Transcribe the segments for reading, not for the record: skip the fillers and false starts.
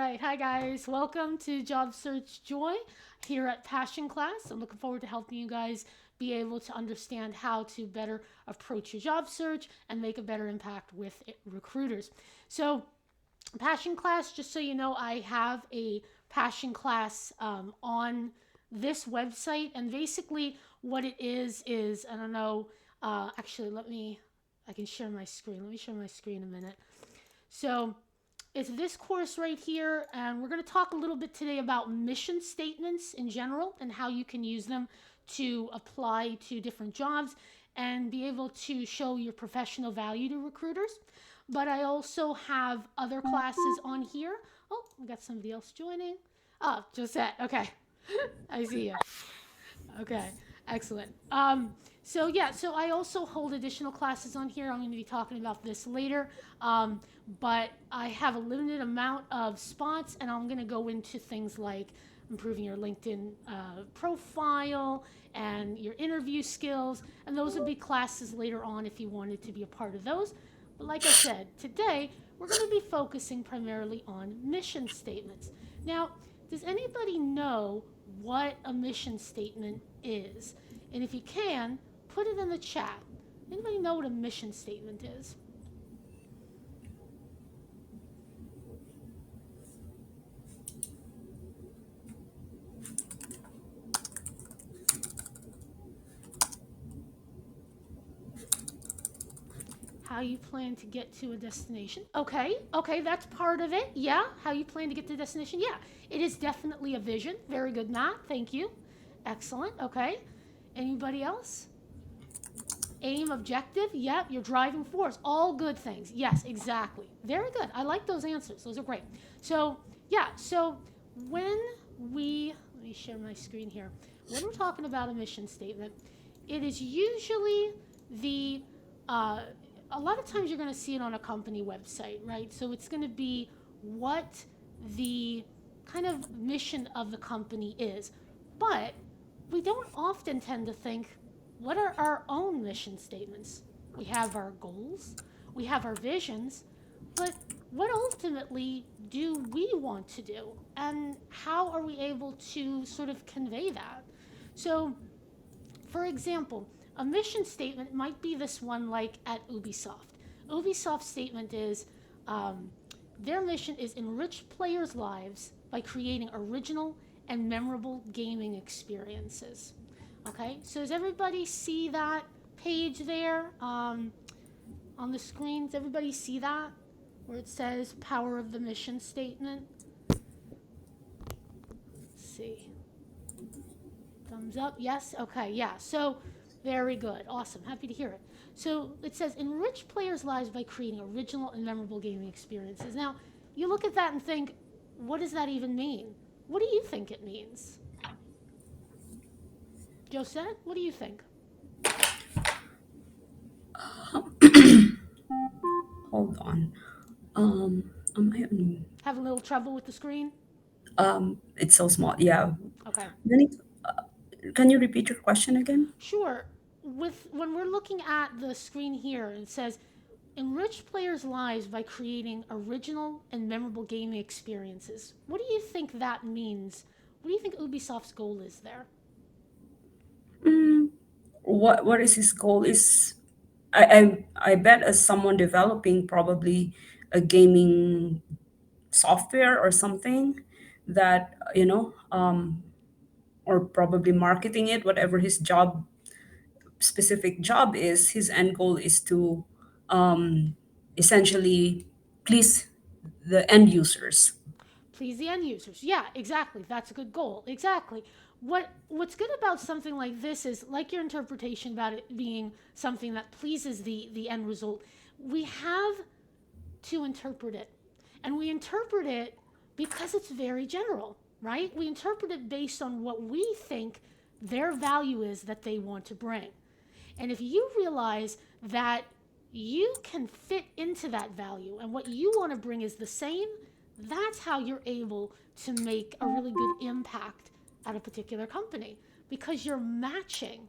right. Hi, guys. Welcome to Job Search Joy here at Passion Class. I'm looking forward to helping you guys be able to understand how to better approach your job search and make a better impact with recruiters. So, Passion Class, just so you know, I have a Passion Class on this website. And basically, what it is, I don't know, actually, I can share my screen. Let me share my screen a minute. So, it's this course right here, and we're going to talk a little bit today about mission statements in general and how you can use them to apply to different jobs and be able to show your professional value to recruiters. But I also have other classes on here. Oh, we got somebody else joining. Oh, Josette. Okay. I see you. Okay, excellent. So I also hold additional classes on here. I'm going to be talking about this later. But I have a limited amount of spots, and I'm going to go into things like improving your LinkedIn profile and your interview skills. And those would be classes later on if you wanted to be a part of those. But like I said, today we're going to be focusing primarily on mission statements. Now, does anybody know what a mission statement is? And if you can, put it in the chat. Anybody know what a mission statement is? How you plan to get to a destination. Okay, that's part of it. Yeah, how you plan to get to the destination. Yeah, it is definitely a vision. Very good, Matt. Thank you. Excellent. Okay. Anybody else? Aim, objective. Yep, your driving force. All good things. Yes, exactly. Very good. I like those answers. Those are great. So, yeah, so when let me share my screen here. When we're talking about a mission statement, it is usually the, a lot of times you're going to see it on a company website, right? So it's going to be what the kind of mission of the company is. But we don't often tend to think, what are our own mission statements? We have our goals, we have our visions, but what ultimately do we want to do? And how are we able to sort of convey that? So, for example, a mission statement might be this one like at Ubisoft. Ubisoft's statement is their mission is enrich players' lives by creating original and memorable gaming experiences. Okay, so does everybody see that page there on the screen? Does everybody see that where it says power of the mission statement? Let's see. Thumbs up. Yes. Okay. Yeah. So very good. Awesome. Happy to hear it. So it says enrich players' lives by creating original and memorable gaming experiences. Now, you look at that and think, what does that even mean? What do you think it means? Josette, what do you think? Hold on. Am I on? Having a little trouble with the screen? It's so small. Yeah. Okay. Then can you repeat your question again? Sure. When we're looking at the screen here, it says enrich players' lives by creating original and memorable gaming experiences. What do you think that means? What do you think Ubisoft's goal is there? Mm, what is his goal? Is I bet as someone developing probably a gaming software or something that or probably marketing it, whatever his specific job is, his end goal is to um, essentially please the end users. Please the end users. Yeah, exactly. That's a good goal. Exactly. What's good about something like this is like your interpretation about it being something that pleases the end result. We have to interpret it. And we interpret it because it's very general, right? We interpret it based on what we think their value is that they want to bring. And if you realize that you can fit into that value and what you want to bring is the same, that's how you're able to make a really good impact at a particular company because you're matching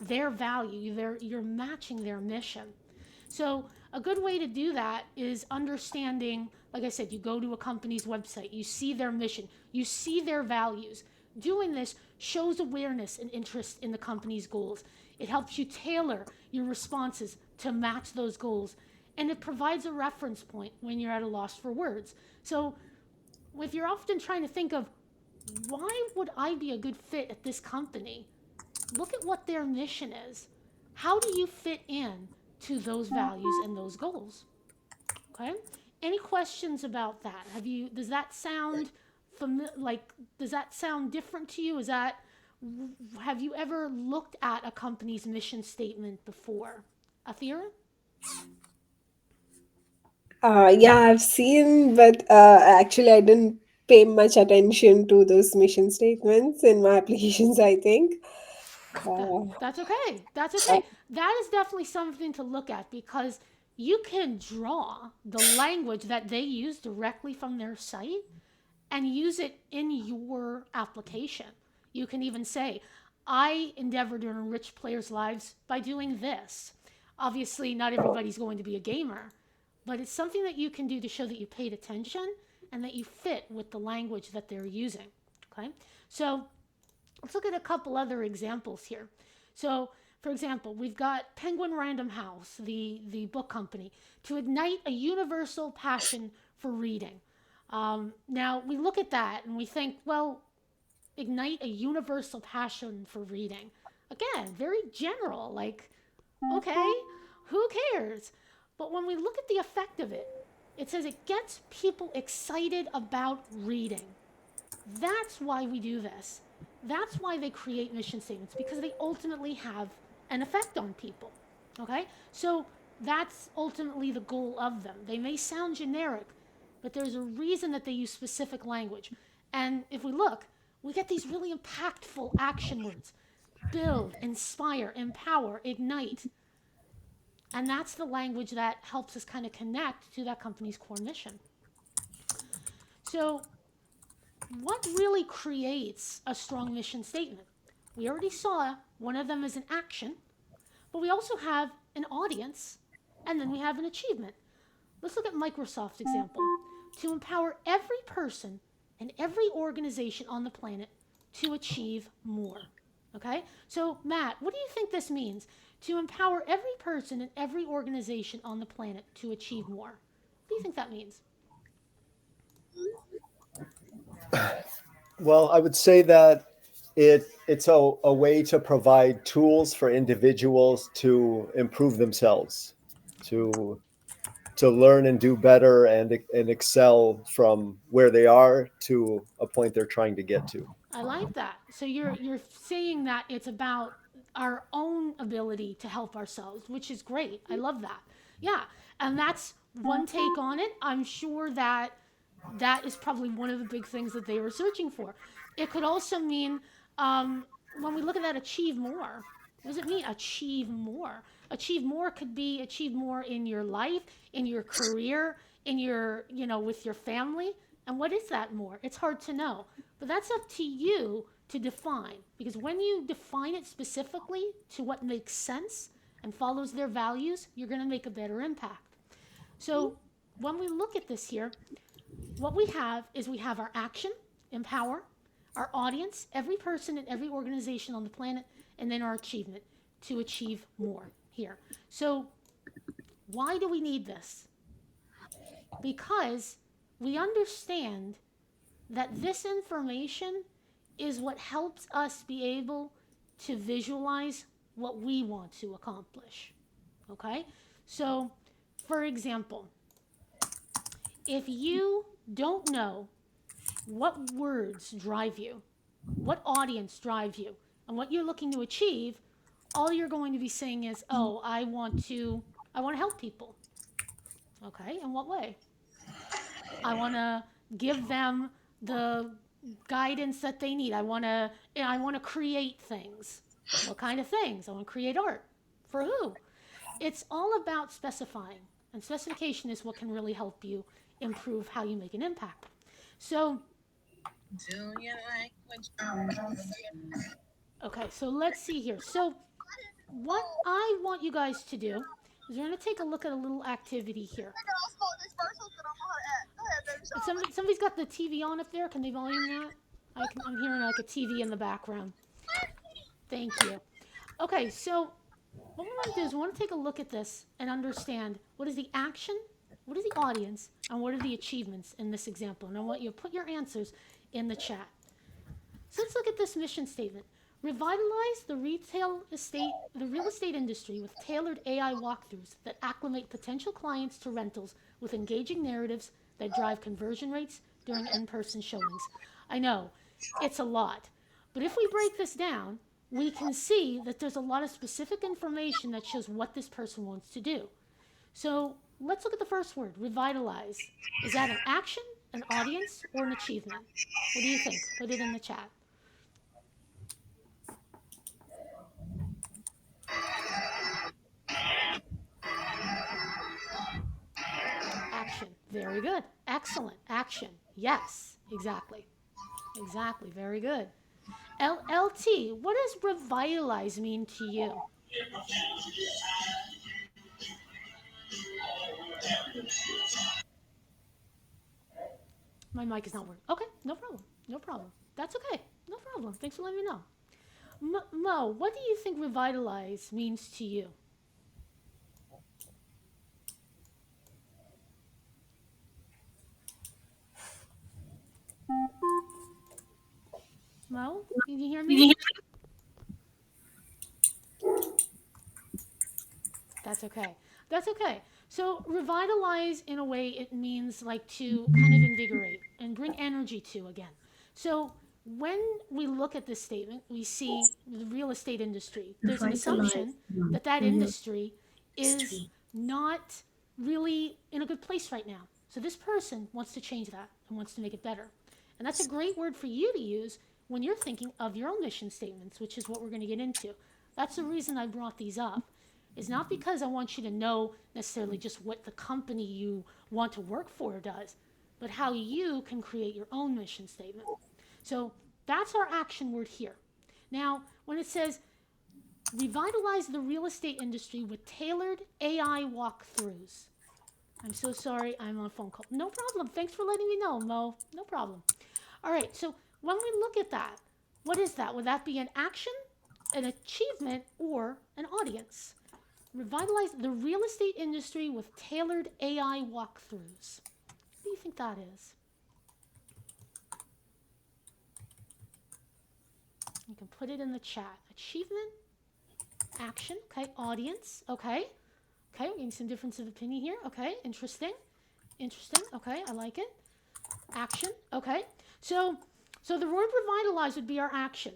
their value, you're matching their mission. So, a good way to do that is understanding, like I said, you go to a company's website, you see their mission, you see their values. Doing this shows awareness and interest in the company's goals. It helps you tailor your responses to match those goals, and it provides a reference point when you're at a loss for words. So, if you're often trying to think of why would I be a good fit at this company, look at what their mission is. How do you fit in to those values and those goals? Okay? Any questions about that? Does that sound like does that sound different to you? Is that have you ever looked at a company's mission statement before? Athira? Yeah, I've seen, but actually, I didn't pay much attention to those mission statements in my applications, I think. Uh, That's okay. That's uh, okay. That is definitely something to look at because you can draw the language that they use directly from their site and use it in your application. You can even say, I endeavor to enrich players' lives by doing this. Obviously, not everybody's going to be a gamer, but it's something that you can do to show that you paid attention and that you fit with the language that they're using. Okay? So let's look at a couple other examples here. So, for example, we've got Penguin Random House, the book company, to ignite a universal passion for reading. Now, we look at that and we think, well, ignite a universal passion for reading. Again, very general, like, okay, who cares? But when we look at the effect of it, it says it gets people excited about reading. That's why we do this. That's why they create mission statements because they ultimately have an effect on people. Okay? So that's ultimately the goal of them. They may sound generic, but there's a reason that they use specific language. And if we look, we get these really impactful action words: build, inspire, empower, ignite. And that's the language that helps us kind of connect to that company's core mission. So what really creates a strong mission statement? We already saw one of them is an action, but we also have an audience, and then we have an achievement. Let's look at Microsoft's example. To empower every person and every organization on the planet to achieve more. Okay? So, Matt, what do you think this means? To empower every person and every organization on the planet to achieve more. What do you think that means? Well, I would say that it's a way to provide tools for individuals to improve themselves, to to learn and do better and excel from where they are to a point they're trying to get to. I like that. So you're saying that it's about our own ability to help ourselves, which is great. I love that. Yeah, and that's one take on it. I'm sure that that is probably one of the big things that they were searching for. It could also mean when we look at that, achieve more. What does it mean? Achieve more. Achieve more could be achieve more in your life, in your career, in your, with your family. And what is that more? It's hard to know. But that's up to you to define. Because when you define it specifically to what makes sense and follows their values, you're going to make a better impact. So when we look at this here, what we have is we have our action, empower, our audience, every person and every organization on the planet, and then our achievement to achieve more here. So, why do we need this? Because we understand that this information is what helps us be able to visualize what we want to accomplish. Okay? So, for example, if you don't know what words drive you, what audience drive you, and what you're looking to achieve, all you're going to be saying is, "Oh, I want to help people." Okay? In what way? I want to give them the guidance that they need. I want to create things. What kind of things? I want to create art. For who? It's all about specifying. And specification is what can really help you improve how you make an impact. So, okay, so let's see here. So, what I want you guys to do is we're going to take a look at a little activity here. Somebody's got the TV on up there. Can they volume that? I'm hearing like a TV in the background. Thank you. Okay, so what we want to do is we want to take a look at this and understand what is the action, what is the audience, and what are the achievements in this example. And I want you to put your answers in the chat. So let's look at this mission statement. Revitalize the real estate industry with tailored AI walkthroughs that acclimate potential clients to rentals with engaging narratives that drive conversion rates during in-person showings. I know, it's a lot. But if we break this down, we can see that there's a lot of specific information that shows what this person wants to do. So let's look at the first word, revitalize. Is that an action, an audience, or an achievement? What do you think? Put it in the chat. Action. Very good. Excellent. Action. Yes, exactly. Exactly. Very good. LT, what does revitalize mean to you? My mic is not working. Okay, no problem. No problem. That's okay. No problem. Thanks for letting me know. Mo, what do you think revitalize means to you? Mo, can you hear me? That's okay. That's okay. So revitalize, in a way, it means like to kind of invigorate and bring energy to again. So when we look at this statement, we see the real estate industry. There's an assumption that that industry is not really in a good place right now. So this person wants to change that and wants to make it better. And that's a great word for you to use when you're thinking of your own mission statements, which is what we're going to get into. That's the reason I brought these up. Is not because I want you to know necessarily just what the company you want to work for does, but how you can create your own mission statement. So that's our action word here. Now, when it says revitalize the real estate industry with tailored AI walkthroughs. I'm so sorry, I'm on a phone call. No problem. Thanks for letting me know, Mo. No problem. All right, so when we look at that, what is that? Would that be an action, an achievement, or an audience? Revitalize the real estate industry with tailored AI walkthroughs. What do you think that is? You can put it in the chat. Achievement, action, okay, audience, okay. Okay, we're getting some difference of opinion here. Okay, interesting. Interesting. Okay, I like it. Action, okay. So the word revitalize would be our action.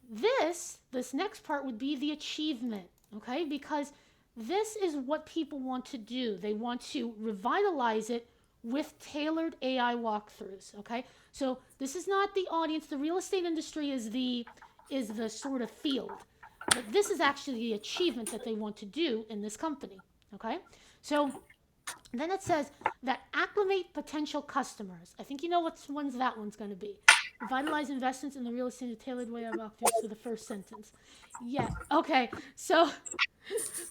This next part would be the achievement, okay? Because this is what people want to do. They want to revitalize it with tailored AI walkthroughs, okay? So this is not the audience. The real estate industry is the sort of field. But this is actually the achievement that they want to do in this company, okay? So then it says that acclimate potential customers. I think you know what one's that one's going to be. Revitalize investments in the real estate in a tailored way. I walked through for the first sentence. Yeah. Okay. So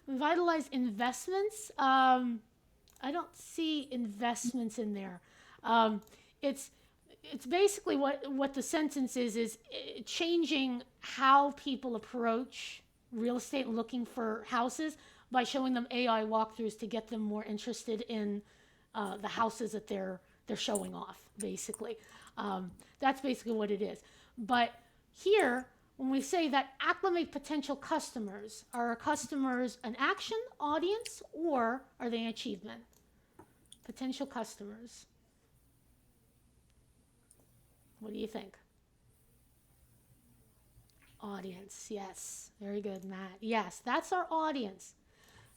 revitalize investments. I don't see investments in there. It's basically what the sentence is changing how people approach real estate looking for houses by showing them AI walkthroughs to get them more interested in the houses that they're showing off, basically. That's basically what it is. But here, when we say that acclimate potential customers, are our customers an action, audience, or are they an achievement? Potential customers. What do you think? Audience, yes. Very good, Matt. Yes, that's our audience.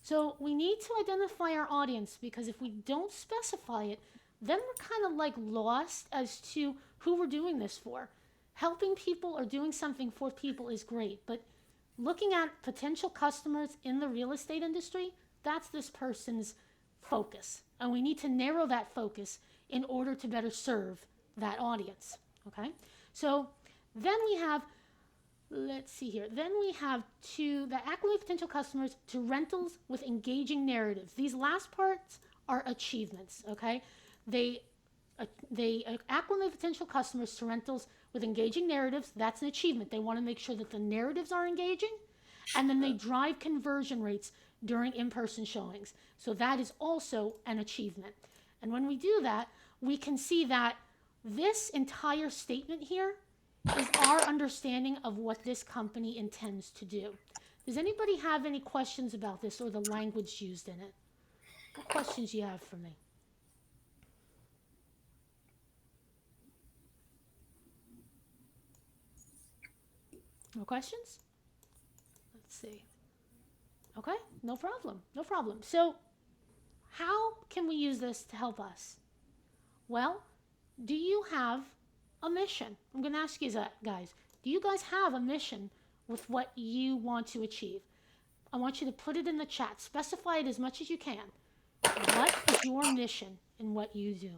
So we need to identify our audience because if we don't specify it, then we're kind of like lost as to who we're doing this for. Helping people or doing something for people is great, but looking at potential customers in the real estate industry, that's this person's focus. And we need to narrow that focus in order to better serve that audience, okay? So then we have let's see here. Then we have the acclimate potential customers to rentals with engaging narratives. These last parts are achievements, okay? They acclimate potential customers to rentals with engaging narratives. That's an achievement. They want to make sure that the narratives are engaging, and then they drive conversion rates during in-person showings. So that is also an achievement. And when we do that, we can see that this entire statement here is our understanding of what this company intends to do. Does anybody have any questions about this or the language used in it? What questions do you have for me? No questions? Let's see. Okay, no problem, no problem. So how can we use this to help us? Well, do you have a mission? I'm going to ask you that, guys. Do you guys have a mission with what you want to achieve? I want you to put it in the chat. Specify it as much as you can. What is your mission in what you do?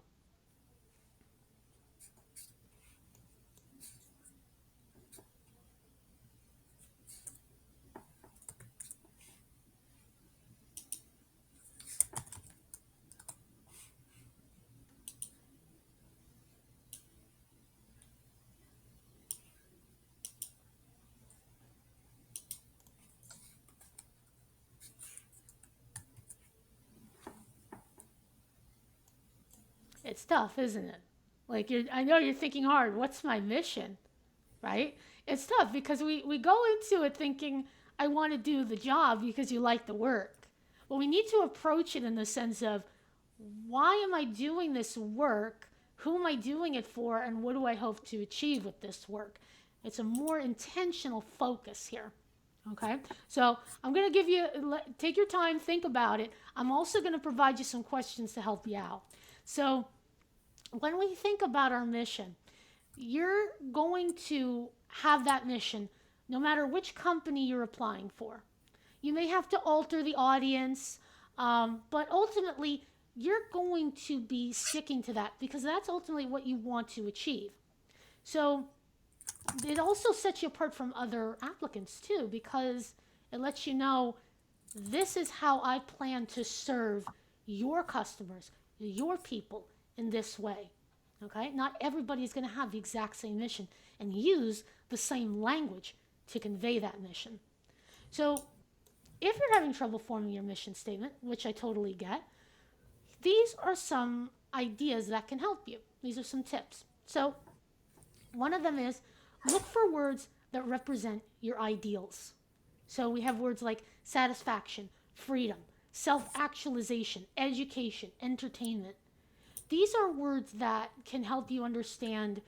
It's tough, isn't it? Like I know you're thinking hard. What's my mission? Right? It's tough because we go into it thinking, I want to do the job because you like the work. But we need to approach it in the sense of, why am I doing this work? Who am I doing it for? And what do I hope to achieve with this work? It's a more intentional focus here. Okay, so I'm going to give you, take your time, think about it. I'm also going to provide you some questions to help you out. So when we think about our mission, you're going to have that mission no matter which company you're applying for. You may have to alter the audience, but ultimately you're going to be sticking to that because that's ultimately what you want to achieve. So it also sets you apart from other applicants too, because it lets you know, this is how I plan to serve your customers, your people in this way. Okay? Not everybody's going to have the exact same mission and use the same language to convey that mission. So if you're having trouble forming your mission statement, which I totally get, these are some ideas that can help you. These are some tips. So one of them is, look for words that represent your ideals. So we have words like satisfaction, freedom, self-actualization, education, entertainment. These are words that can help you understand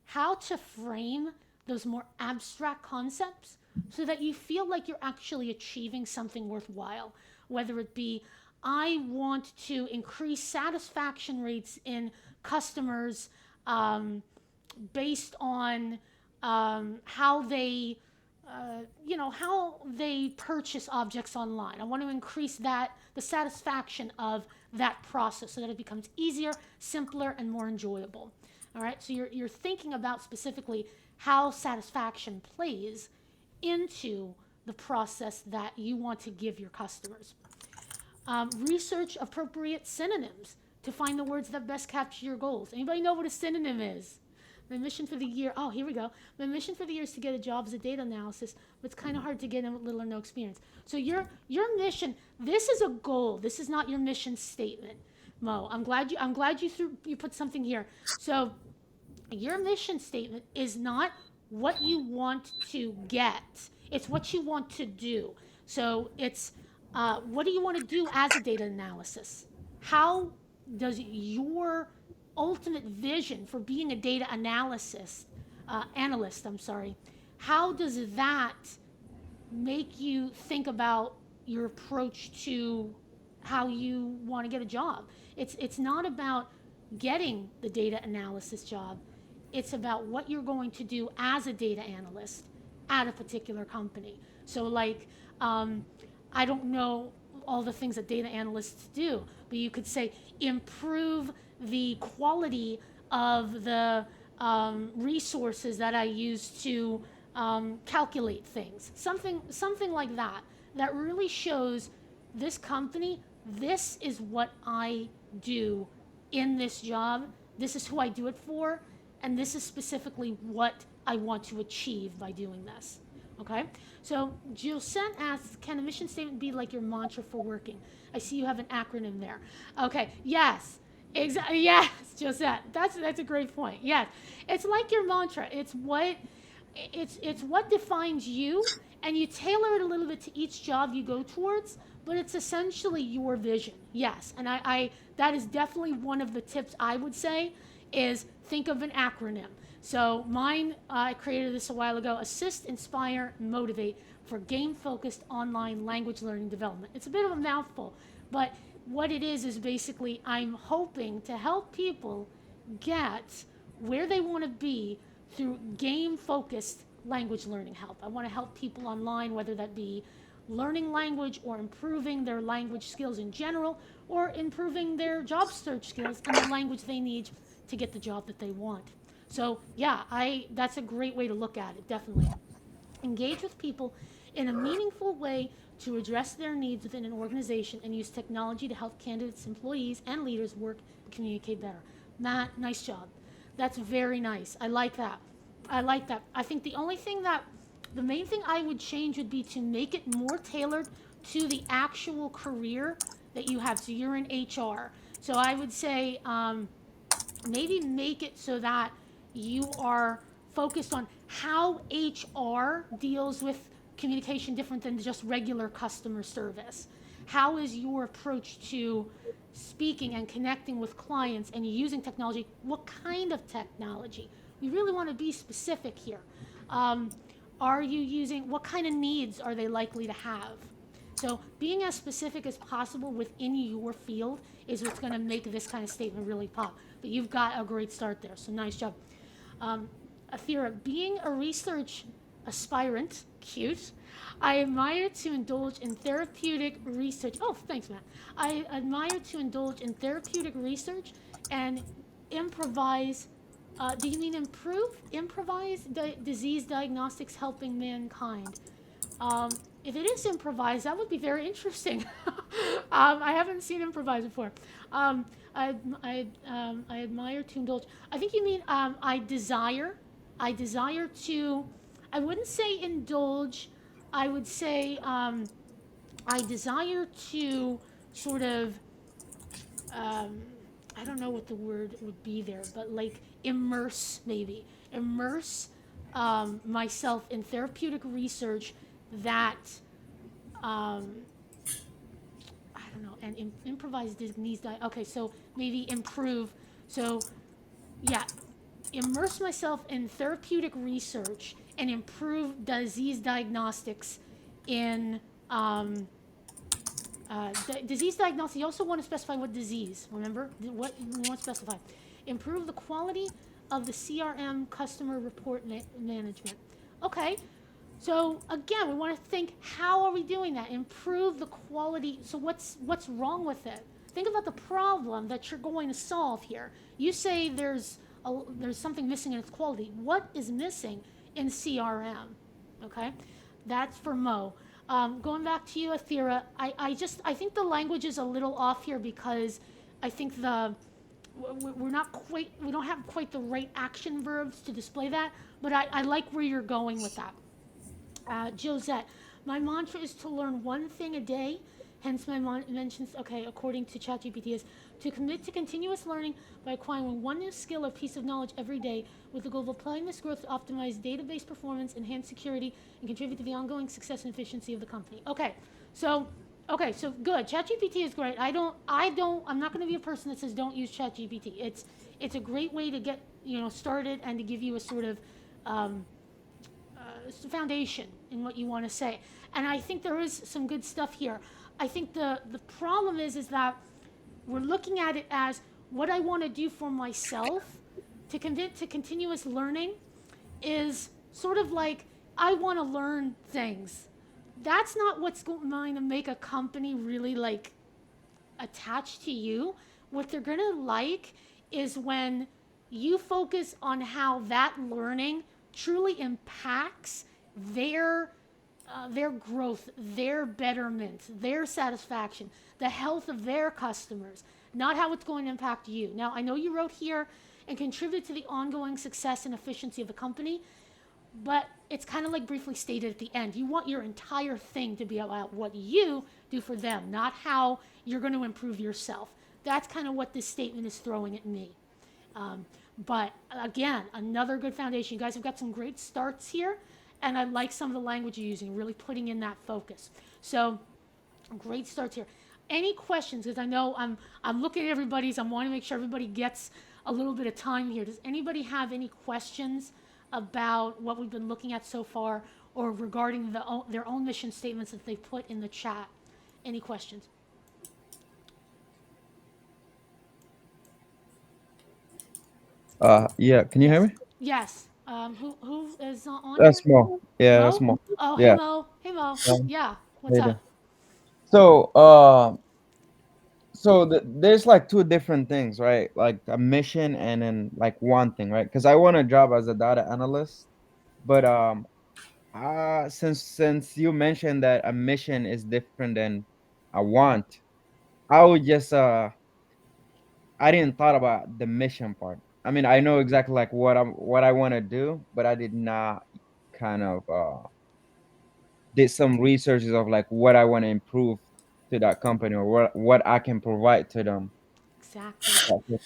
how to frame those more abstract concepts so that you feel like you're actually achieving something worthwhile. Whether it be, I want to increase satisfaction rates in customers based on how they purchase objects online. I want to increase the satisfaction of that process so that it becomes easier, simpler, and more enjoyable. All right, so you're thinking about specifically how satisfaction plays into the process that you want to give your customers. Research appropriate synonyms to find the words that best capture your goals. Anybody know what a synonym is? My mission for the year, oh, here we go. My mission for the year is to get a job as a data analyst, but it's kind of hard to get in with little or no experience. So your mission, this is a goal. This is not your mission statement, Mo. I'm glad you put something here. So your mission statement is not what you want to get. It's what you want to do. So it's what do you want to do as a data analysis? How does your ultimate vision for being a data analyst, how does that make you think about your approach to how you want to get a job? It's not about getting the data analysis job. It's about what you're going to do as a data analyst at a particular company. So like, I don't know all the things that data analysts do, but you could say improve the quality of the resources that I use to calculate things, something like that, that really shows this company, this is what I do in this job, this is who I do it for, and this is specifically what I want to achieve by doing this. Okay, so Josette asks, can a mission statement be like your mantra for working? I see you have an acronym there. Okay, yes, exactly. Yes, Josette, that's a great point. Yes, it's like your mantra. It's what defines you, and you tailor it a little bit to each job you go towards, but it's essentially your vision. Yes, and I that is definitely one of the tips I would say is think of an acronym. So mine, I created this a while ago: assist, inspire, motivate for game-focused online language learning development. It's a bit of a mouthful, but what it is basically I'm hoping to help people get where they want to be through game-focused language learning help. I want to help people online, whether that be learning language or improving their language skills in general, or improving their job search skills and the language they need to get the job that they want. So yeah, that's a great way to look at it, definitely. Engage with people in a meaningful way to address their needs within an organization and use technology to help candidates, employees, and leaders work and communicate better. Matt, nice job. That's very nice. I like that. I like that. I think the main thing I would change would be to make it more tailored to the actual career that you have. So you're in HR. So I would say maybe make it so that you are focused on how HR deals with communication different than just regular customer service. How is your approach to speaking and connecting with clients and using technology? What kind of technology? We really want to be specific here. Are you using, what kind of needs are they likely to have? So being as specific as possible within your field is what's going to make this kind of statement really pop. But you've got a great start there, so nice job. Athira, being a research aspirant, cute, I admire to indulge in therapeutic research. Oh, thanks, Matt. I admire to indulge in therapeutic research and improvise. Do you mean improvise disease diagnostics helping mankind? If it is improvised, that would be very interesting. I haven't seen improvised before. I admire to indulge. I think you mean I desire to. I wouldn't say indulge. I would say I desire to sort of. I don't know what the word would be there, but like immerse myself in therapeutic research that I don't know, and improvise disease okay, so maybe improve. So yeah, immerse myself in therapeutic research and improve disease diagnostics in disease diagnosis. You also want to specify what disease. Remember what you want to specify. Improve the quality of the CRM customer report management. Okay, so again, we want to think, how are we doing that? Improve the quality. So what's wrong with it? Think about the problem that you're going to solve here. You say there's something missing in its quality. What is missing in CRM? Okay, that's for Mo. Going back to you, Athira, I think the language is a little off here because I think we don't have quite the right action verbs to display that, but I like where you're going with that. Josette, my mantra is to learn one thing a day, hence my mentions, okay, according to ChatGPT, is to commit to continuous learning by acquiring one new skill or piece of knowledge every day with the goal of applying this growth to optimize database performance, enhance security, and contribute to the ongoing success and efficiency of the company. Okay, so good. ChatGPT is great. I'm not going to be a person that says don't use ChatGPT. It's a great way to get started and to give you a sort of foundation in what you want to say. And I think there is some good stuff here. I think the problem is that we're looking at it as what I want to do for myself to commit to continuous learning is sort of like I want to learn things. That's not what's going to make a company really like attached to you. What they're going to like is when you focus on how that learning truly impacts their growth, their betterment, their satisfaction, the health of their customers, not how it's going to impact you. Now, I know you wrote here and contribute to the ongoing success and efficiency of the company, but it's kind of like briefly stated at the end. You want your entire thing to be about what you do for them, not how you're going to improve yourself. That's kind of what this statement is throwing at me. But again, another good foundation. You guys have got some great starts here, and I like some of the language you're using, really putting in that focus. So, great starts here. Any questions? Because I know I'm looking at everybody's. I'm wanting to make sure everybody gets a little bit of time here. Does anybody have any questions about what we've been looking at so far, or regarding their own mission statements that they put in the chat? Any questions? Yeah, can you hear me? Yes. Who is on That's here? Mo. Yeah, that's Mo? Mo. Oh, hey Yeah. Mo. Hey Mo. Um, Yeah. What's later. up? So, there's like two different things, right? Like a mission and then like one thing, right? Because I want a job as a data analyst, but since you mentioned that a mission is different than a want, I would just I didn't thought about the mission part. I mean, I know exactly like what I want to do, but I did not kind of did some researches of like what I want to improve to that company or what I can provide to them. Exactly.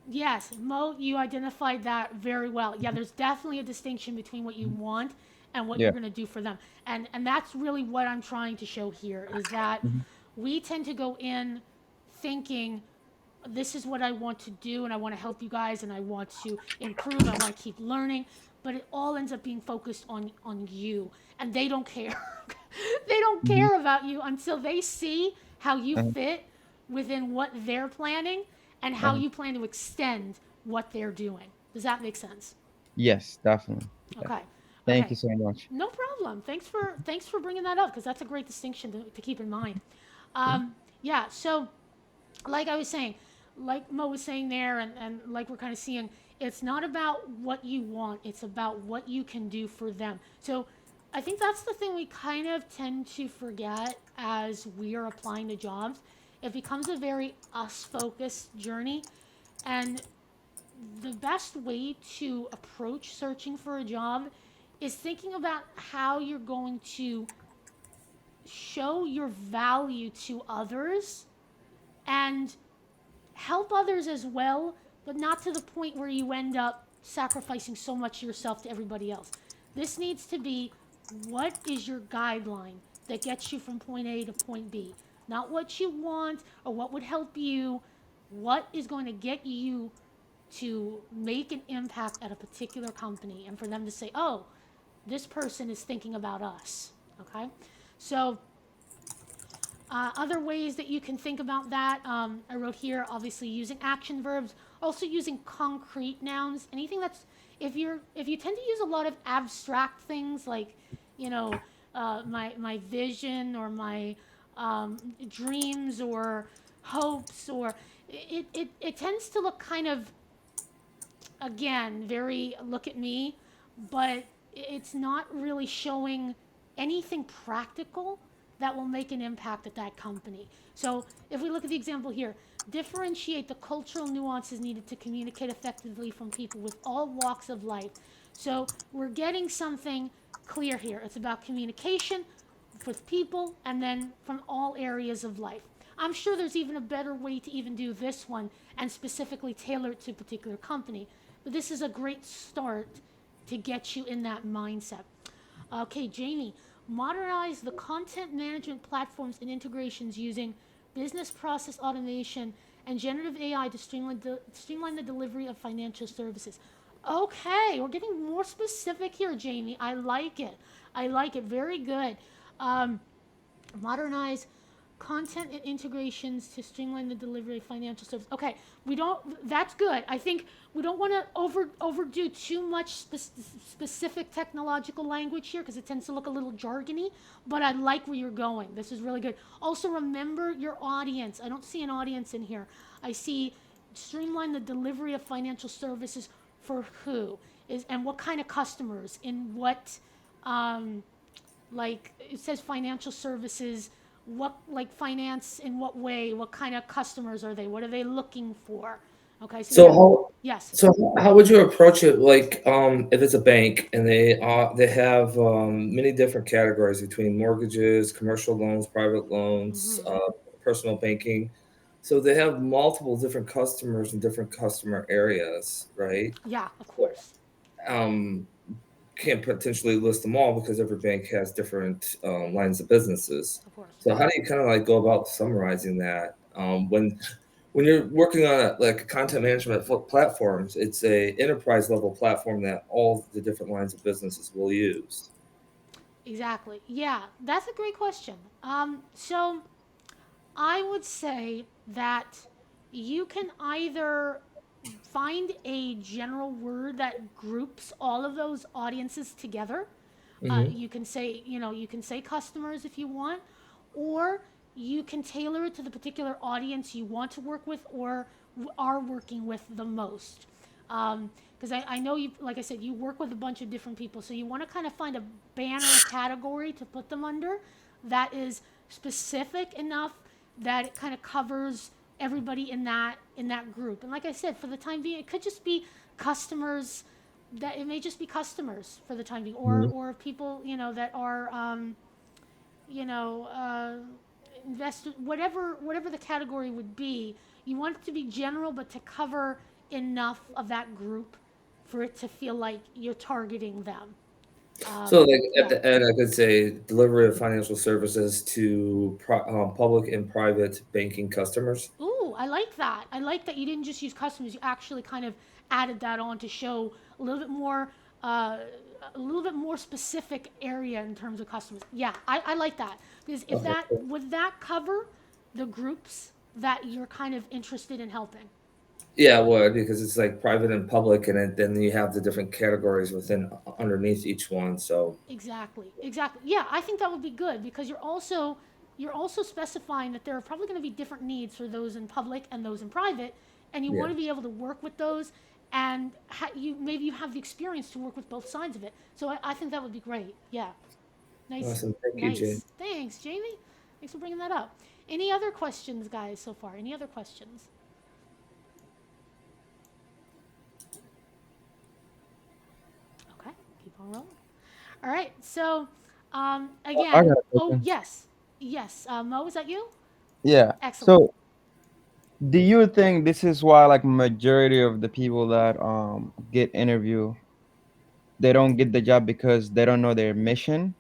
Yes, Mo, you identified that very well. Yeah, there's definitely a distinction between what you want and what Yeah. you're going to do for them. And that's really what I'm trying to show here is that Mhm. we tend to go in thinking this is what I want to do and I want to help you guys and I want to improve, I want to keep learning, but it all ends up being focused on you and they don't care. They don't Mhm. care about you until they see how you Uh-huh. fit within what they're planning and how Uh-huh. you plan to extend what they're doing. Does that make sense? Yes, definitely. Yeah. Okay. Thank Okay. you so much. No problem. Thanks for bringing that up because that's a great distinction to keep in mind. Yeah. So like I was saying, like Mo was saying there, and like we're kind of seeing, it's not about what you want, it's about what you can do for them. So I think that's the thing we kind of tend to forget as we are applying to jobs. It becomes a very us focused journey. And the best way to approach searching for a job is thinking about how you're going to show your value to others and help others as well, but not to the point where you end up sacrificing so much of yourself to everybody else. This needs to be what is your guideline that gets you from point A to point B, not what you want or what would help you, what is going to get you to make an impact at a particular company and for them to say, oh, this person is thinking about us. Okay? So, other ways that you can think about that, I wrote here, obviously using action verbs, also using concrete nouns. Anything that's if you tend to use a lot of abstract things like, you know, my vision or my dreams or hopes or it tends to look kind of again very look at me, but it's not really showing anything practical that will make an impact at that company. So if we look at the example here, differentiate the cultural nuances needed to communicate effectively from people with all walks of life. So we're getting something clear here. It's about communication with people and then from all areas of life. I'm sure there's even a better way to even do this one and specifically tailor it to a particular company. But this is a great start to get you in that mindset. Okay, Jamie, modernize the content management platforms and integrations using business process automation and generative AI to streamline the delivery of financial services. Okay, we're getting more specific here, Jamie. I like it. I like it. Very good. Um, modernize content and integrations to streamline the delivery of financial services. Okay, we don't. That's good. I think we don't want to overdo too much specific technological language here because it tends to look a little jargony. But I like where you're going. This is really good. Also, remember your audience. I don't see an audience in here. I see streamline the delivery of financial services for who? is, and what kind of customers, in what, um, like it says financial services, what, like finance in what way, what kind of customers are they, what are they looking for? Okay, so you So have, how yes. so how would you approach it? Like, if it's a bank and they have many different categories between mortgages, commercial loans, private loans, Hmm. personal banking. So they have multiple different customers in different customer areas, right? Yeah, of course. Um, can't potentially list them all because every bank has different lines of businesses. Of course. So how do you kind of like go about summarizing that when you're working on like a content management platforms? It's a enterprise level platform that all the different lines of businesses will use. Exactly. Yeah, that's a great question. So I would say that you can either find a general word that groups all of those audiences together. Hmm. You can say, you can say customers if you want, or you can tailor it to the particular audience you want to work with or are working with the most. Because I know you, like I said, you work with a bunch of different people, so you want to kind of find a banner category to put them under that is specific enough that it kind of covers everybody in that group. And like I said, for the time being, it could just be customers, that it may just be customers for the time being, Hmm. or people, that are, you know, investors, whatever the category would be. You want it to be general, but to cover enough of that group for it to feel like you're targeting them. So like at Yeah. the end, I could say delivery of financial services to public and private banking customers. Ooh, I like that. I like that you didn't just use customers. You actually kind of added that on to show a little bit more, uh, a little bit more specific area in terms of customers. Yeah, I like that because if Okay, that cool. would that cover the groups that you're kind of interested in helping. Yeah, it would because it's like private and public, and then you have the different categories within underneath each one. So Exactly. Exactly. Yeah, I think that would be good because you're also specifying that there are probably going to be different needs for those in public and those in private, and you yeah, want to be able to work with those, and you maybe you have the experience to work with both sides of it. So I think that would be great. Yeah. Nice. awesome. Thank you, Jay. Nice. Thanks, Jamie. Thanks for bringing that up. Any other questions, guys, so far? Any other questions? Okay. Keep on rolling. All right. So, I again, got a oh, question. yes. Yes. Mo, is that you? Yeah. Excellent. So, do you think this is why like majority of the people that get interview, they don't get the job because they don't know their mission?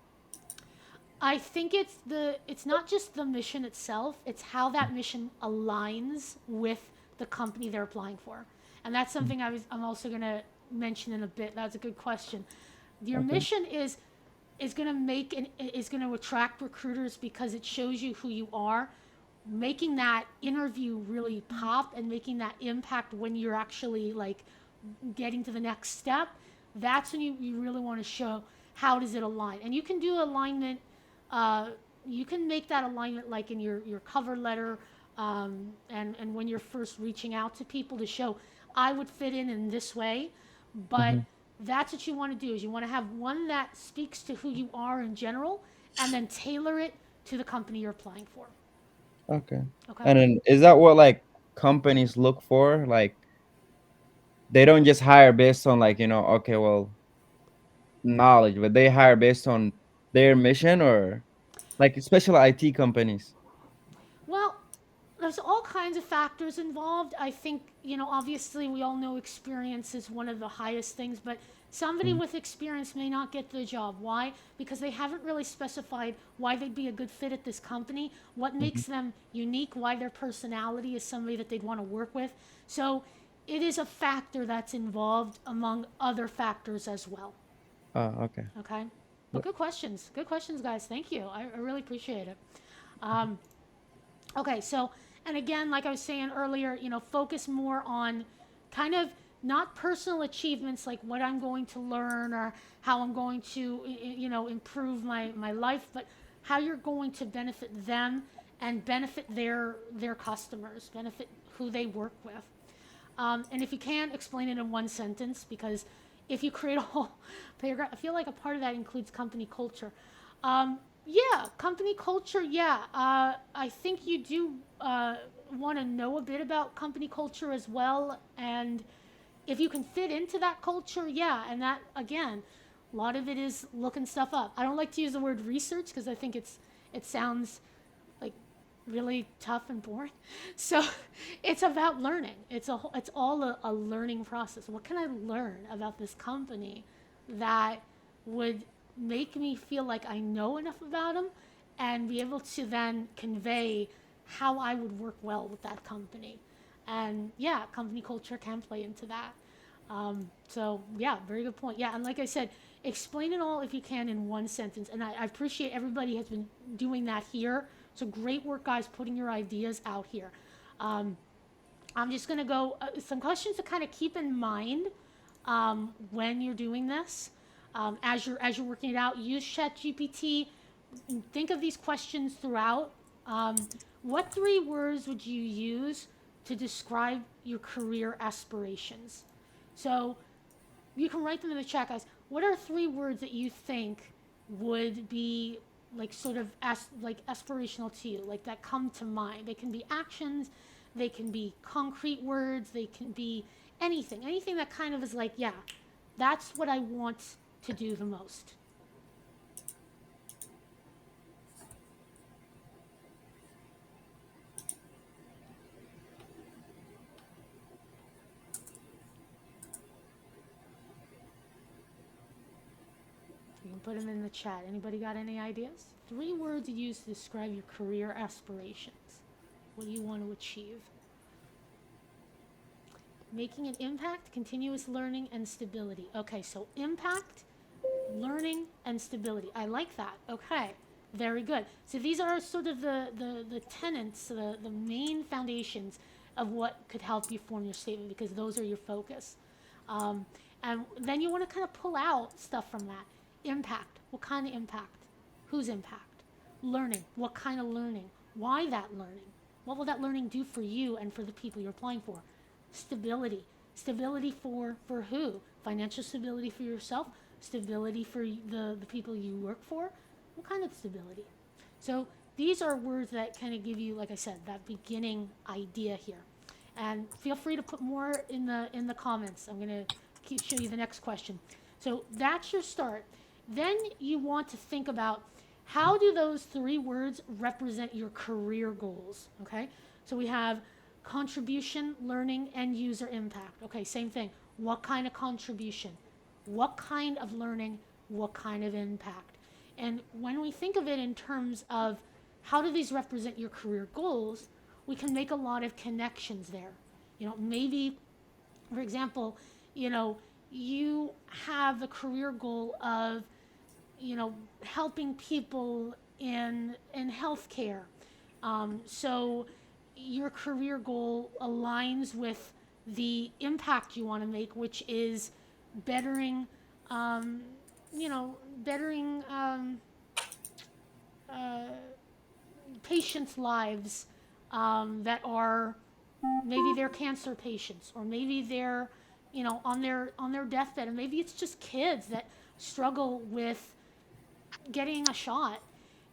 I think it's not just the mission itself, it's how that mission aligns with the company they're applying for. And that's something I'm also going to mention in a bit. That's a good question. Your Okay. mission is going to is going to attract recruiters because it shows you who you are, making that interview really pop and making that impact when you're actually like getting to the next step. That's when you really want to show how does it align. And you can do alignment, uh, you can make that alignment like in your cover letter, and when you're first reaching out to people to show I would fit in this way. But Hmm. that's what you want to do is you want to have one that speaks to who you are in general and then tailor it to the company you're applying for. Okay. Okay. And then is that what like companies look for? Like they don't just hire based on like, okay, well, knowledge, but they hire based on their mission or like especially IT companies. Well, there's all kinds of factors involved. I think, obviously we all know experience is one of the highest things, but somebody Mhm. with experience may not get the job. Why? Because they haven't really specified why they'd be a good fit at this company, what Mhm. makes them unique, why their personality is somebody that they'd want to work with. So it is a factor that's involved among other factors as well. Oh, okay. Okay? Well, Yep. good questions. Good questions, guys. Thank you. I really appreciate it. Um, Okay, so, and again, like I was saying earlier, focus more on kind of not personal achievements like what I'm going to learn or how I'm going to, improve my life, but how you're going to benefit them and benefit their customers, benefit who they work with. And if you can't, explain it in one sentence because if you create a whole paragraph, I feel like a part of that includes company culture. Yeah, company culture. Yeah, I think you do want to know a bit about company culture as well, and if you can fit into that culture, yeah. And that again, a lot of it is looking stuff up. I don't like to use the word research because I think it sounds like really tough and boring. So it's about learning. It's all a learning process. What can I learn about this company that would make me feel like I know enough about them and be able to then convey how I would work well with that company. And yeah, company culture can play into that. So yeah, very good point. Yeah, and like I said, explain it all if you can in one sentence. And I appreciate everybody has been doing that here. So great work, guys, putting your ideas out here. I'm just gonna go some questions to kind of keep in mind when you're doing this. As you're working it out, use ChatGPT. Think of these questions throughout. What three words would you use to describe your career aspirations? So you can write them in the chat, guys. What are three words that you think would be like sort of like aspirational to you, like that come to mind? They can be actions, they can be concrete words, they can be anything that kind of is like, yeah, that's what I want to do the most. You can put them in the chat. Anybody got any ideas? Three words you use to describe your career aspirations. What do you want to achieve? Making an impact, continuous learning, and stability. Okay, so impact, learning, and stability. I like that. Okay, very good. So these are sort of the tenets, the main foundations of what could help you form your statement because those are your focus. And then you want to kind of pull out stuff from that. Impact. What kind of impact? Whose impact? Learning. What kind of learning? Why that learning? What will that learning do for you and for the people you're applying for? Stability. Stability for who? Financial stability for yourself, stability for the people you work for. What kind of stability? So these are words that kind of give you, like I said, that beginning idea here. And feel free to put more in the comments. I'm going to show you the next question. So that's your start. Then you want to think about how do those three words represent your career goals, okay? So we have contribution, learning, and user impact. Okay, same thing. What kind of contribution? What kind of learning? What kind of impact? And when we think of it in terms of how do these represent your career goals, we can make a lot of connections there. You know, maybe, for example, you know, you have the career goal of, you know, helping people in healthcare. So your career goal aligns with the impact you want to make, which is bettering, bettering patients' lives that are maybe they're cancer patients, or maybe they're, you know, on their deathbed, and maybe it's just kids that struggle with getting a shot.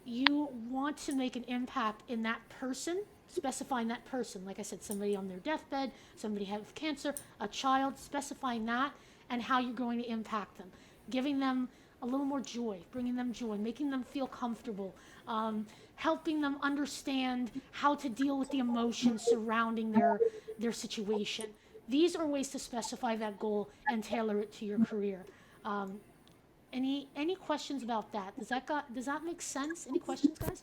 You want to make an impact in that person, specifying that person. Like I said, somebody on their deathbed, somebody has cancer, a child, specifying that and how you're going to impact them. Giving them a little more joy, bringing them joy, making them feel comfortable, helping them understand how to deal with the emotions surrounding their situation. These are ways to specify that goal and tailor it to your career. Any questions about that? Does that make sense? Any questions, guys?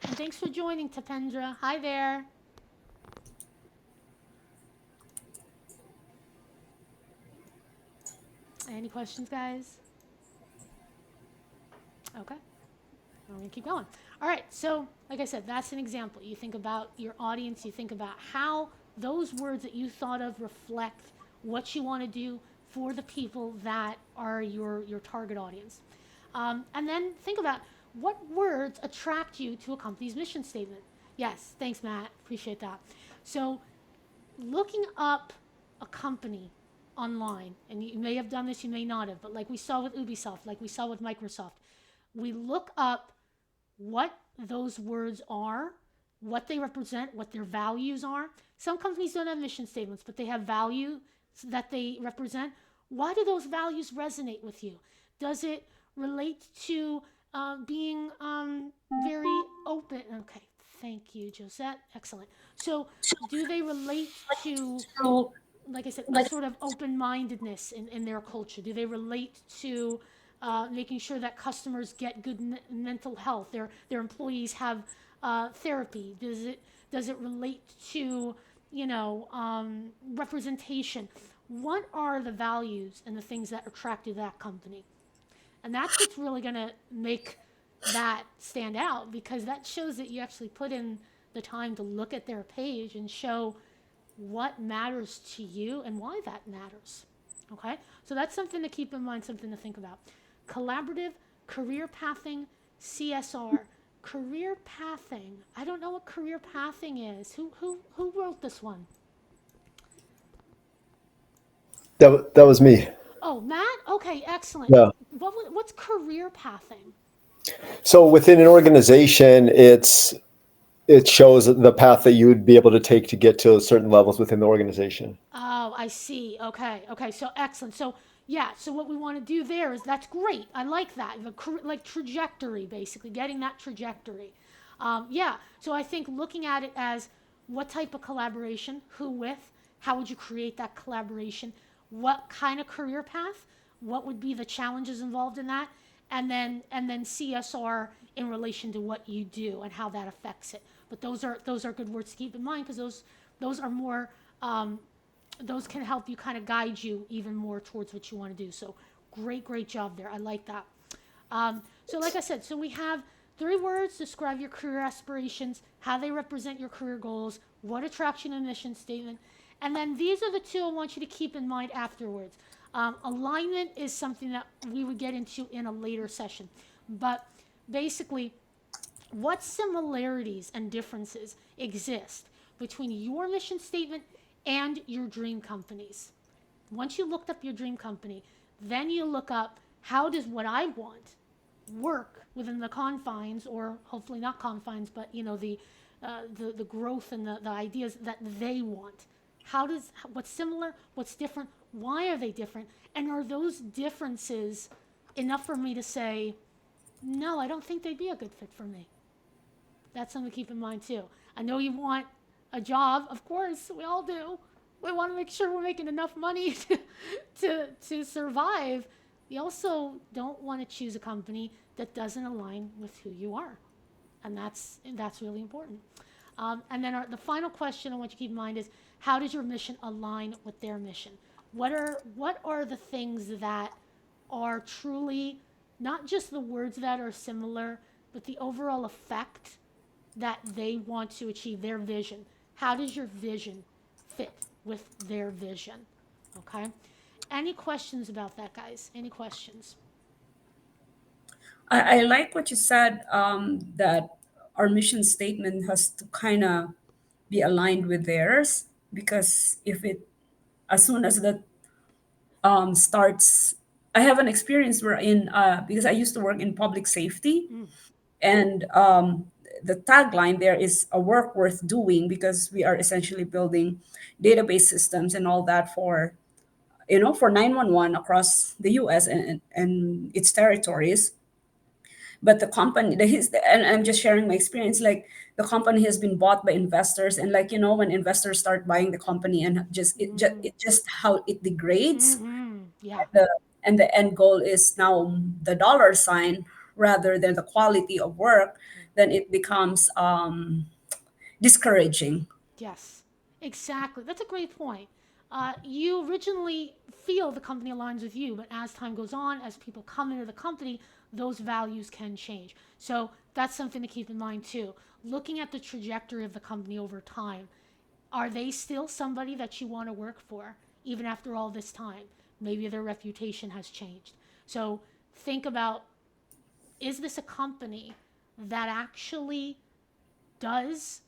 And thanks for joining, Tapendra. Hi there. Any questions, guys? Okay. I'm going to keep going. All right. So, like I said, that's an example. You think about your audience. You think about how those words that you thought of reflect what you want to do for the people that are your target audience. And then think about what words attract you to a company's mission statement. Yes. Thanks, Matt. Appreciate that. So, looking up a company online, and you may have done this, you may not have, but like we saw with Ubisoft, like we saw with Microsoft, we look up what those words are, what they represent, what their values are. Some companies don't have mission statements, but they have values that they represent. Why do those values resonate with you? Does it relate to being very open? Okay, thank you, Josette. Excellent. So, do they relate to, like I said, a sort of open mindedness in their culture? Do they relate to making sure that customers get good mental health? Their employees have therapy. Does it relate to representation? What are the values and the things that attract you to that company? And that's what's really going to make that stand out, because that shows that you actually put in the time to look at their page and show what matters to you and why that matters. Okay? So that's something to keep in mind, something to think about. Collaborative, career pathing, CSR. Career pathing. I don't know what career pathing is. Who wrote this one? That was me. Oh, Matt? Okay, excellent. Yeah. What's career pathing? So within an organization, it shows the path that you would be able to take to get to certain levels within the organization. Oh, I see. Okay. So excellent. So yeah. So what we want to do there is, that's great. I like that. Like trajectory, basically getting that trajectory. Yeah. So I think looking at it as, what type of collaboration, who with, how would you create that collaboration, what kind of career path, what would be the challenges involved in that, and then CSR in relation to what you do and how that affects it. But those are good words to keep in mind, because those are more those can help you kind of guide you even more towards what you want to do. So great job there. I like that. So like I said, so we have 3 words: describe your career aspirations, how they represent your career goals, what attracts you to the mission statement, and then these are the 2 I want you to keep in mind afterwards. Alignment is something that we would get into in a later session, but basically, what similarities and differences exist between your mission statement and your dream companies? Once you looked up your dream company, then you look up, how does what I want work within the confines, or hopefully not confines, but the growth and the ideas that they want. What's similar, what's different, why are they different, and are those differences enough for me to say, no, I don't think they'd be a good fit for me? That's something to keep in mind too. I know you want a job, of course, we all do. We want to make sure we're making enough money to survive. You also don't want to choose a company that doesn't align with who you are, and that's really important. And then the final question I want you to keep in mind is, how does your mission align with their mission? What are the things that are truly not just the words that are similar, but the overall effect that they want to achieve, their vision? How does your vision fit with their vision? Okay? Any questions about that, guys? Any questions? I like what you said, that our mission statement has to kind of be aligned with theirs, because if it, as soon as that starts, I have an experience where in because I used to work in public safety, and the tagline there is a work worth doing, because we are essentially building database systems and all that for, for 911 across the US and its territories. But the company, and I'm just sharing my experience, like the company has been bought by investors, and like, when investors start buying the company, and just how it degrades, Yeah. the and the end goal is now the dollar sign rather than the quality of work, then it becomes discouraging. Yes, exactly. That's a great point. You originally feel the company aligns with you, but as time goes on, as people come into the company, those values can change. So that's something to keep in mind too. Looking at the trajectory of the company over time, are they still somebody that you want to work for, even after all this time? Maybe their reputation has changed. So think about, is this a company that actually does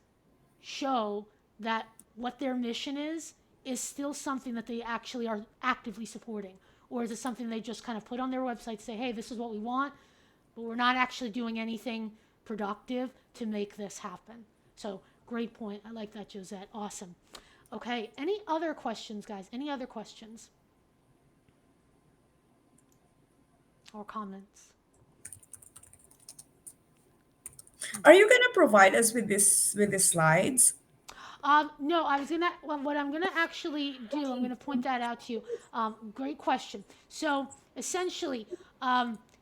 show that what their mission is is still something that they actually are actively supporting? Or is it something they just kind of put on their website, say, hey, this is what we want, but we're not actually doing anything productive to make this happen? So great point. I like that, Josette. Awesome. Okay, any other questions, guys? Any other questions or comments? Are you gonna provide us with the slides? No, I was gonna. Well, what I'm gonna actually do, I'm gonna point that out to you. Great question. So essentially,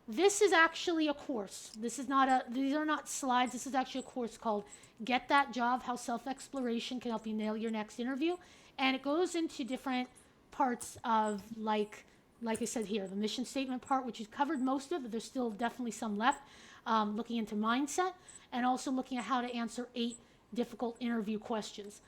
this is actually a course. This is not a. These are not slides. This is actually a course called "Get That Job: How Self-Exploration Can Help You Nail Your Next Interview," and it goes into different parts of like I said here, the mission statement part, which is covered most of, but there's still definitely some left. Looking into mindset and also looking at how to answer 8 difficult interview questions,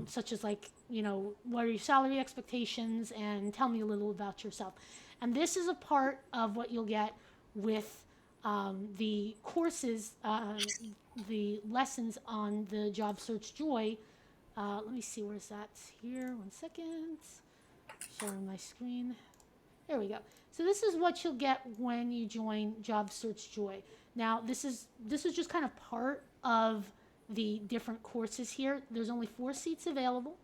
such as like, what are your salary expectations and tell me a little about yourself. And this is a part of what you'll get with the courses, the lessons on the Job Search Joy. Let me see, where's that? Here, 1 second. Sharing my screen. There we go. So this is what you'll get when you join Job Search Joy. Now, this is just kind of part of the different courses here. There's only 4 seats available.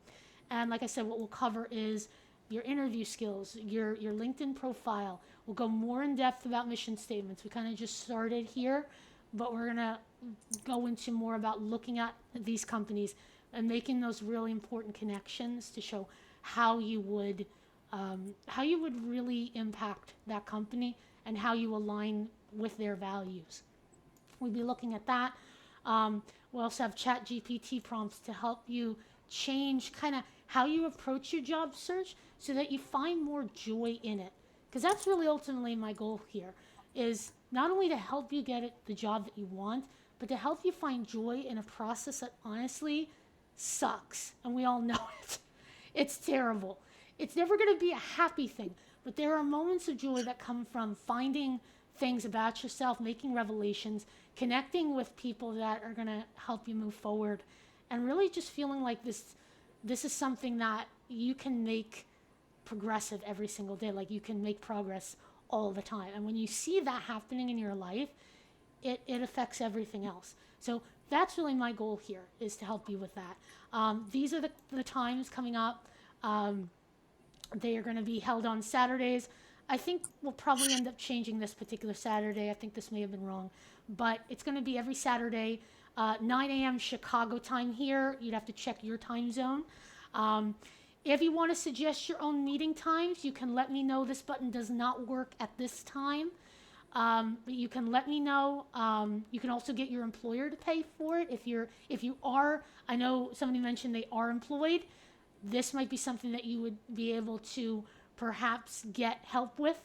And like I said, what we'll cover is your interview skills, your LinkedIn profile. We'll go more in depth about mission statements. We kind of just started here, but we're going to go into more about looking at these companies and making those really important connections to show how you would really impact that company and how you align with their values. We'll be looking at that. We also have ChatGPT prompts to help you change kind of how you approach your job search so that you find more joy in it. Because that's really ultimately my goal here, is not only to help you get the job that you want, but to help you find joy in a process that honestly sucks. And we all know it. It's terrible. It's never going to be a happy thing, but there are moments of joy that come from finding things about yourself, making revelations, connecting with people that are going to help you move forward, and really just feeling like this is something that you can make progressive every single day. Like you can make progress all the time. And when you see that happening in your life, it affects everything else. So that's really my goal here, is to help you with that. These are the times coming up. They are going to be held on Saturdays. I think we'll probably end up changing this particular Saturday. I think this may have been wrong, but it's going to be every Saturday, 9 a.m. Chicago time here. You'd have to check your time zone. If you want to suggest your own meeting times, you can let me know. This button does not work at this time, but you can let me know. You can also get your employer to pay for it. If you are, I know somebody mentioned they are employed. This might be something that you would be able to perhaps get help with,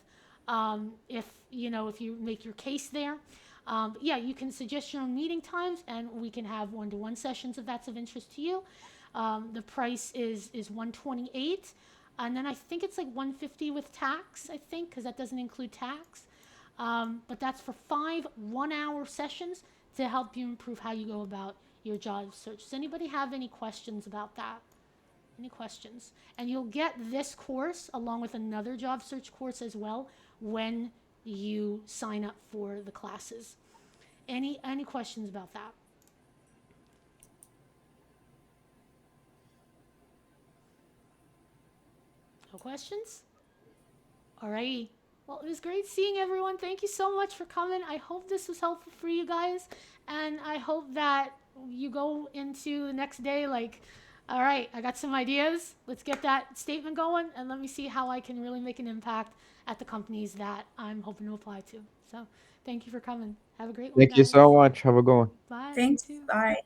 if you make your case there. But yeah, you can suggest your own meeting times, and we can have one-to-one sessions if that's of interest to you. The price is $128, and then I think it's like $150 with tax. I think, because that doesn't include tax. But that's for 5 one-hour sessions to help you improve how you go about your job search. Does anybody have any questions about that? Any questions? And you'll get this course along with another job search course as well when you sign up for the classes. Any questions about that? No questions? Alrighty. Well, it was great seeing everyone. Thank you so much for coming. I hope this was helpful for you guys, and I hope that you go into the next day like, all right, I got some ideas. Let's get that statement going, and let me see how I can really make an impact at the companies that I'm hoping to apply to. So thank you for coming. Have a great one, Thank you guys. so much. Have a good one. Bye. Thanks. You too. Bye.